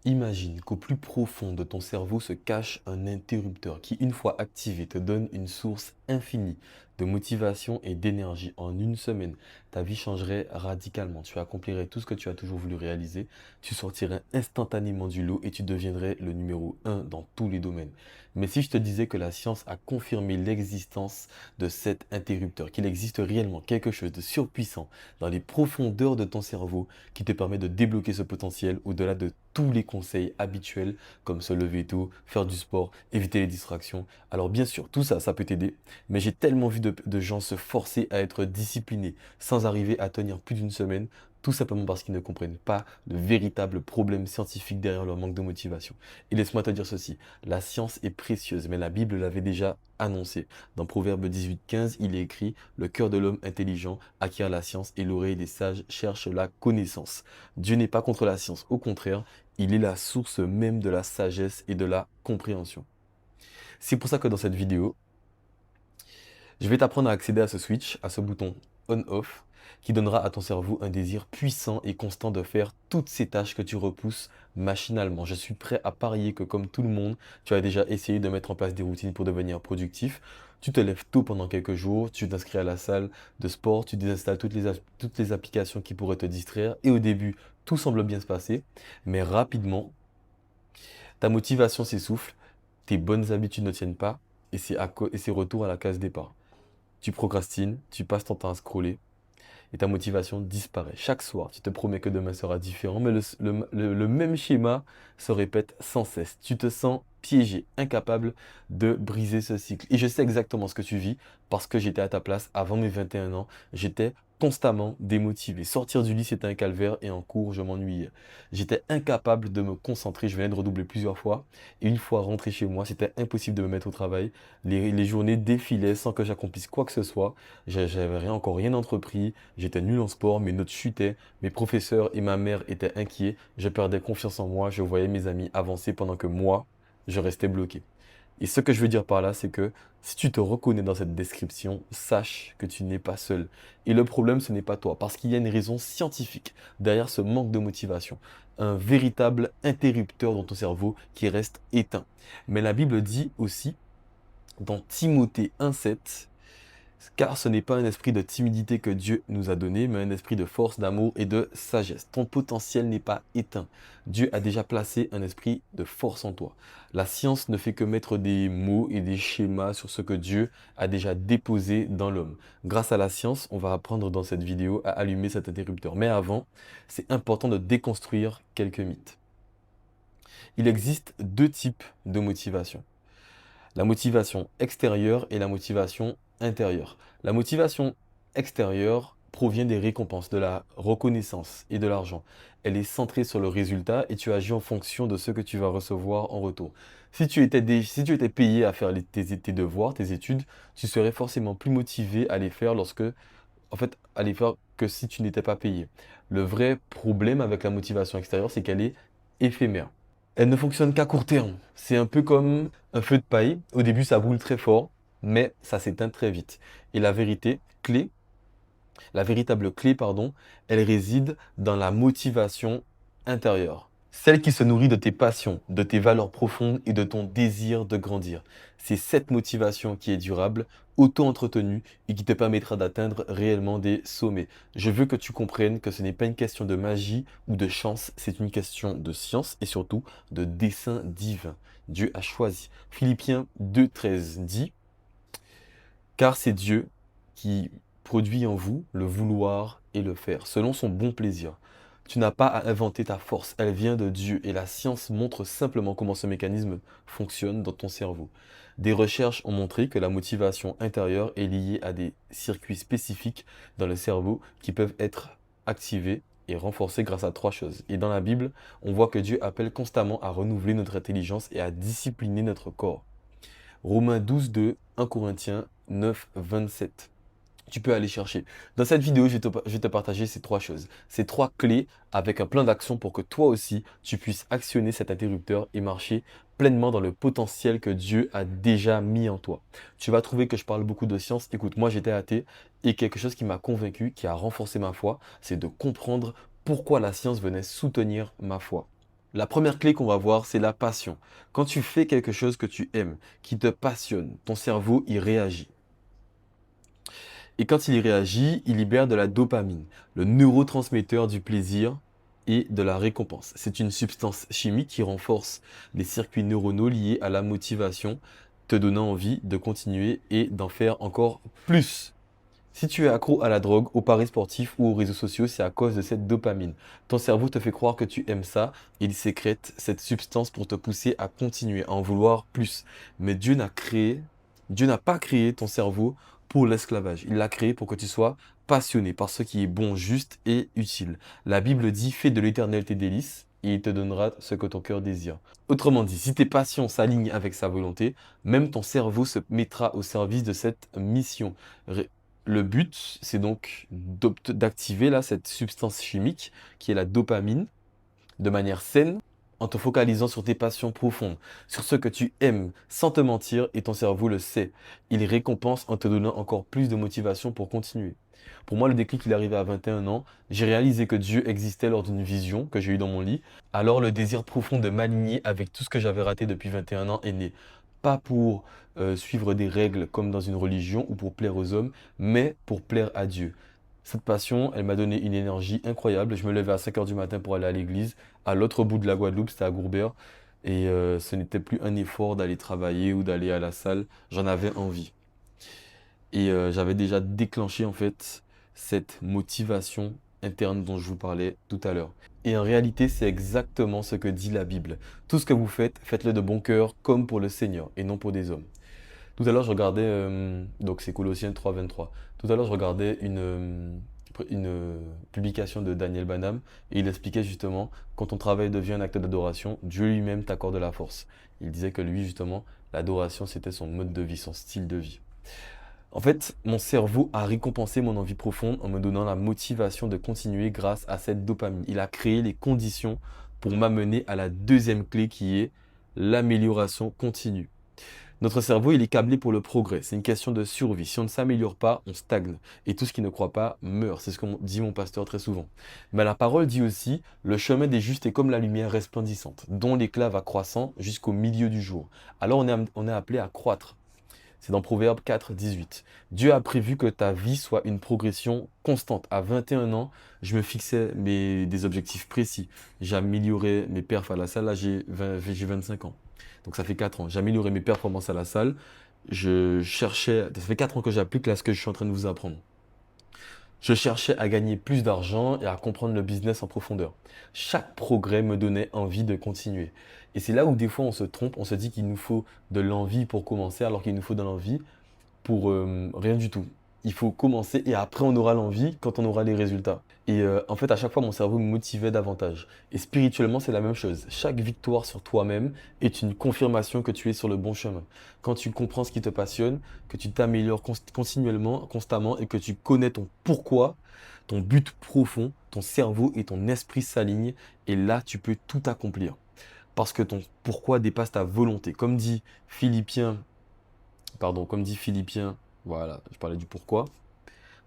Imagine qu'au plus profond de ton cerveau se cache un interrupteur qui, une fois activé, te donne une source infinie de motivation et d'énergie. En une semaine, ta vie changerait radicalement. Tu accomplirais tout ce que tu as toujours voulu réaliser, tu sortirais instantanément du lot et tu deviendrais le numéro un dans tous les domaines. Mais si je te disais que la science a confirmé l'existence de cet interrupteur, qu'il existe réellement quelque chose de surpuissant dans les profondeurs de ton cerveau, qui te permet de débloquer ce potentiel au-delà de tous les conseils habituels comme se lever tôt, faire du sport, éviter les distractions. Alors bien sûr, tout ça, ça peut t'aider, mais j'ai tellement vu de gens se forcer à être disciplinés sans arriver à tenir plus d'une semaine, tout simplement parce qu'ils ne comprennent pas le véritable problème scientifique derrière leur manque de motivation. Et laisse-moi te dire ceci, la science est précieuse, mais la Bible l'avait déjà annoncé. Dans Proverbe 18-15, il est écrit: le cœur de l'homme intelligent acquiert la science et l'oreille des sages cherche la connaissance. Dieu n'est pas contre la science, au contraire, il est la source même de la sagesse et de la compréhension. C'est pour ça que dans cette vidéo, je vais t'apprendre à accéder à ce switch, à ce bouton on-off, qui donnera à ton cerveau un désir puissant et constant de faire toutes ces tâches que tu repousses machinalement. Je suis prêt à parier que, comme tout le monde, tu as déjà essayé de mettre en place des routines pour devenir productif. Tu te lèves tôt pendant quelques jours, tu t'inscris à la salle de sport, tu désinstalles toutes les applications qui pourraient te distraire. Et au début, tout semble bien se passer, mais rapidement, ta motivation s'essouffle, tes bonnes habitudes ne tiennent pas, et c'est retour à la case départ. Tu procrastines, tu passes ton temps à scroller et ta motivation disparaît. Chaque soir, tu te promets que demain sera différent, mais le même schéma se répète sans cesse. Tu te sens piégé, incapable de briser ce cycle. Et je sais exactement ce que tu vis parce que j'étais à ta place avant mes 21 ans. J'étais constamment démotivé. Sortir du lit, c'était un calvaire et en cours, je m'ennuyais. J'étais incapable de me concentrer. Je venais de redoubler plusieurs fois. Et une fois rentré chez moi, c'était impossible de me mettre au travail. Les journées défilaient sans que j'accomplisse quoi que ce soit. Encore rien entrepris. J'étais nul en sport, mes notes chutaient, mes professeurs et ma mère étaient inquiets, je perdais confiance en moi, je voyais mes amis avancer pendant que moi, je restais bloqué. Et ce que je veux dire par là, c'est que si tu te reconnais dans cette description, sache que tu n'es pas seul. Et le problème, ce n'est pas toi, parce qu'il y a une raison scientifique derrière ce manque de motivation. Un véritable interrupteur dans ton cerveau qui reste éteint. Mais la Bible dit aussi, dans Timothée 1,7, car ce n'est pas un esprit de timidité que Dieu nous a donné, mais un esprit de force, d'amour et de sagesse. Ton potentiel n'est pas éteint. Dieu a déjà placé un esprit de force en toi. La science ne fait que mettre des mots et des schémas sur ce que Dieu a déjà déposé dans l'homme. Grâce à la science, on va apprendre dans cette vidéo à allumer cet interrupteur. Mais avant, c'est important de déconstruire quelques mythes. Il existe deux types de motivation: la motivation extérieure et la motivation intérieure. La motivation extérieure provient des récompenses, de la reconnaissance et de l'argent. Elle est centrée sur le résultat et tu agis en fonction de ce que tu vas recevoir en retour. Si tu étais payé à faire tes devoirs, tes études, tu serais forcément plus motivé à les faire à les faire que si tu n'étais pas payé. Le vrai problème avec la motivation extérieure, c'est qu'elle est éphémère. Elle ne fonctionne qu'à court terme. C'est un peu comme un feu de paille. Au début, ça brûle très fort, mais ça s'éteint très vite. Et la véritable clé, pardon, elle réside dans la motivation intérieure. Celle qui se nourrit de tes passions, de tes valeurs profondes et de ton désir de grandir. C'est cette motivation qui est durable, auto-entretenue et qui te permettra d'atteindre réellement des sommets. Je veux que tu comprennes que ce n'est pas une question de magie ou de chance, c'est une question de science et surtout de dessein divin. Dieu a choisi. Philippiens 2,13 dit: car c'est Dieu qui produit en vous le vouloir et le faire, selon son bon plaisir. Tu n'as pas à inventer ta force, elle vient de Dieu et la science montre simplement comment ce mécanisme fonctionne dans ton cerveau. Des recherches ont montré que la motivation intérieure est liée à des circuits spécifiques dans le cerveau qui peuvent être activés et renforcés grâce à trois choses. Et dans la Bible, on voit que Dieu appelle constamment à renouveler notre intelligence et à discipliner notre corps. Romains 12,2, 1 Corinthiens 9, 27. Tu peux aller chercher. Dans cette vidéo, je vais te partager ces trois choses, ces trois clés avec un plan d'action pour que toi aussi, tu puisses actionner cet interrupteur et marcher pleinement dans le potentiel que Dieu a déjà mis en toi. Tu vas trouver que je parle beaucoup de science. Écoute, moi j'étais athée et quelque chose qui m'a convaincu, qui a renforcé ma foi, c'est de comprendre pourquoi la science venait soutenir ma foi. La première clé qu'on va voir, c'est la passion. Quand tu fais quelque chose que tu aimes, qui te passionne, ton cerveau y réagit. Et quand il y réagit, il libère de la dopamine, le neurotransmetteur du plaisir et de la récompense. C'est une substance chimique qui renforce les circuits neuronaux liés à la motivation, te donnant envie de continuer et d'en faire encore plus. Si tu es accro à la drogue, aux paris sportifs ou aux réseaux sociaux, c'est à cause de cette dopamine. Ton cerveau te fait croire que tu aimes ça, et il sécrète cette substance pour te pousser à continuer, à en vouloir plus. Mais Dieu n'a pas créé ton cerveau pour l'esclavage. Il l'a créé pour que tu sois passionné par ce qui est bon, juste et utile. La Bible dit, fais de l'éternel tes délices, et il te donnera ce que ton cœur désire. Autrement dit, si tes passions s'alignent avec sa volonté, même ton cerveau se mettra au service de cette mission. Le but, c'est donc d'activer là cette substance chimique qui est la dopamine de manière saine en te focalisant sur tes passions profondes, sur ce que tu aimes sans te mentir et ton cerveau le sait. Il récompense en te donnant encore plus de motivation pour continuer. Pour moi, le déclic, il est arrivé à 21 ans. J'ai réalisé que Dieu existait lors d'une vision que j'ai eue dans mon lit. Alors, le désir profond de m'aligner avec tout ce que j'avais raté depuis 21 ans est né. Pas pour suivre des règles comme dans une religion ou pour plaire aux hommes, mais pour plaire à Dieu. Cette passion, elle m'a donné une énergie incroyable. Je me levais à 5 heures du matin pour aller à l'église. À l'autre bout de la Guadeloupe, c'était à Gourbert. Et ce n'était plus un effort d'aller travailler ou d'aller à la salle. J'en avais envie. Et j'avais déjà déclenché en fait cette motivation interne dont je vous parlais tout à l'heure. Et en réalité, c'est exactement ce que dit la Bible. Tout ce que vous faites, faites-le de bon cœur comme pour le Seigneur et non pour des hommes. Tout à l'heure, je regardais, donc c'est Colossiens 3, 23. Tout à l'heure, je regardais une publication de Daniel Banham et il expliquait justement, quand ton travail devient un acte d'adoration, Dieu lui-même t'accorde la force. Il disait que lui, justement, l'adoration, c'était son mode de vie, son style de vie. En fait, mon cerveau a récompensé mon envie profonde en me donnant la motivation de continuer grâce à cette dopamine. Il a créé les conditions pour m'amener à la deuxième clé qui est l'amélioration continue. Notre cerveau, il est câblé pour le progrès. C'est une question de survie. Si on ne s'améliore pas, on stagne. Et tout ce qui ne croit pas meurt. C'est ce que dit mon pasteur très souvent. Mais la parole dit aussi, le chemin des justes est comme la lumière resplendissante, dont l'éclat va croissant jusqu'au milieu du jour. Alors on est appelé à croître. C'est dans Proverbe 4, 18. Dieu a prévu que ta vie soit une progression constante. À 21 ans, je me fixais des objectifs précis. J'améliorais mes perfs à la salle. Là, j'ai 25 ans. Donc ça fait 4 ans. J'améliorais mes performances à la salle. Ça fait 4 ans que j'applique là ce que je suis en train de vous apprendre. Je cherchais à gagner plus d'argent et à comprendre le business en profondeur. Chaque progrès me donnait envie de continuer. Et c'est là où des fois on se trompe, on se dit qu'il nous faut de l'envie pour commencer alors qu'il nous faut de l'envie pour rien du tout. Il faut commencer et après on aura l'envie quand on aura les résultats. Et en fait, à chaque fois, mon cerveau me motivait davantage. Et spirituellement, c'est la même chose. Chaque victoire sur toi-même est une confirmation que tu es sur le bon chemin. Quand tu comprends ce qui te passionne, que tu t'améliores continuellement, constamment et que tu connais ton pourquoi, ton but profond, ton cerveau et ton esprit s'alignent et là, tu peux tout accomplir. Parce que ton pourquoi dépasse ta volonté. Comme dit Philippiens, voilà, je parlais du pourquoi.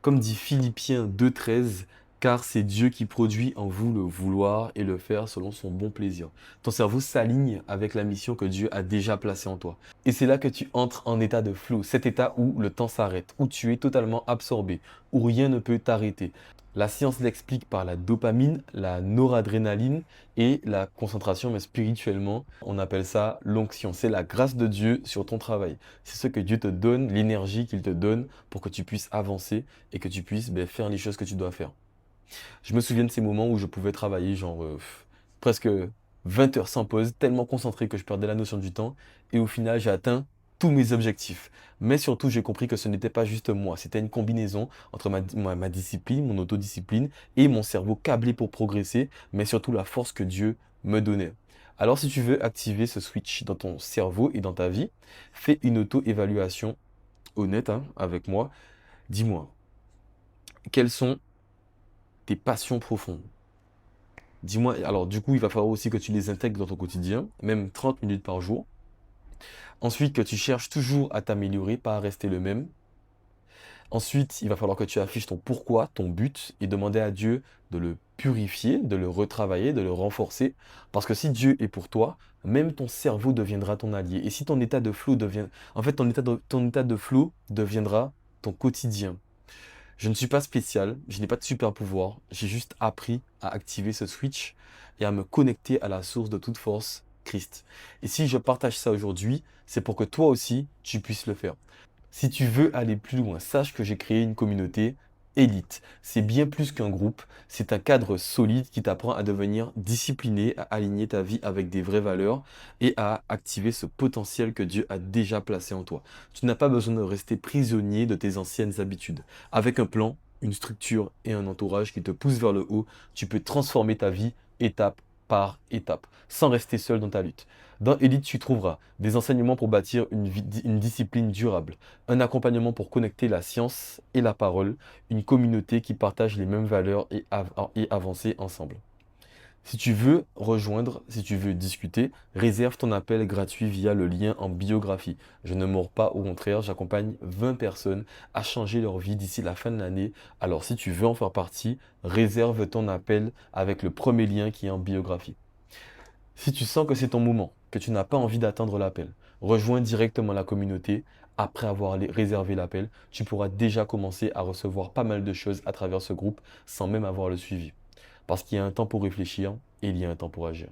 Comme dit Philippiens 2,13, car c'est Dieu qui produit en vous le vouloir et le faire selon son bon plaisir. Ton cerveau s'aligne avec la mission que Dieu a déjà placée en toi. Et c'est là que tu entres en état de flow, cet état où le temps s'arrête, où tu es totalement absorbé, où rien ne peut t'arrêter. La science l'explique par la dopamine, la noradrénaline et la concentration, mais spirituellement, on appelle ça l'onction. C'est la grâce de Dieu sur ton travail. C'est ce que Dieu te donne, l'énergie qu'il te donne pour que tu puisses avancer et que tu puisses faire les choses que tu dois faire. Je me souviens de ces moments où je pouvais travailler presque 20 heures sans pause, tellement concentré que je perdais la notion du temps. Et au final, j'ai atteint tous mes objectifs. Mais surtout, j'ai compris que ce n'était pas juste moi. C'était une combinaison entre ma discipline, mon autodiscipline et mon cerveau câblé pour progresser, mais surtout la force que Dieu me donnait. Alors, si tu veux activer ce switch dans ton cerveau et dans ta vie, fais une auto-évaluation honnête avec moi. Dis-moi, quelles sont tes passions profondes? Dis-moi, alors du coup, il va falloir aussi que tu les intègres dans ton quotidien, même 30 minutes par jour. Ensuite, que tu cherches toujours à t'améliorer, pas à rester le même. Ensuite, il va falloir que tu affiches ton pourquoi, ton but et demander à Dieu de le purifier, de le retravailler, de le renforcer. Parce que si Dieu est pour toi, même ton cerveau deviendra ton allié. Et si ton état de flow devient, en fait, ton état de flow deviendra ton quotidien. Je ne suis pas spécial, je n'ai pas de super pouvoir, j'ai juste appris à activer ce switch et à me connecter à la source de toute force, Christ. Et si je partage ça aujourd'hui, c'est pour que toi aussi, tu puisses le faire. Si tu veux aller plus loin, sache que j'ai créé une communauté élite. C'est bien plus qu'un groupe, c'est un cadre solide qui t'apprend à devenir discipliné, à aligner ta vie avec des vraies valeurs et à activer ce potentiel que Dieu a déjà placé en toi. Tu n'as pas besoin de rester prisonnier de tes anciennes habitudes. Avec un plan, une structure et un entourage qui te poussent vers le haut, tu peux transformer ta vie étape par étape, sans rester seul dans ta lutte. Dans Elite, tu trouveras des enseignements pour bâtir une discipline durable, un accompagnement pour connecter la science et la parole, une communauté qui partage les mêmes valeurs et avancer ensemble. Si tu veux rejoindre, si tu veux discuter, réserve ton appel gratuit via le lien en biographie. Je ne mords pas, au contraire, j'accompagne 20 personnes à changer leur vie d'ici la fin de l'année. Alors si tu veux en faire partie, réserve ton appel avec le premier lien qui est en biographie. Si tu sens que c'est ton moment, que tu n'as pas envie d'attendre l'appel, rejoins directement la communauté. Après avoir réservé l'appel, tu pourras déjà commencer à recevoir pas mal de choses à travers ce groupe sans même avoir le suivi. Parce qu'il y a un temps pour réfléchir et il y a un temps pour agir.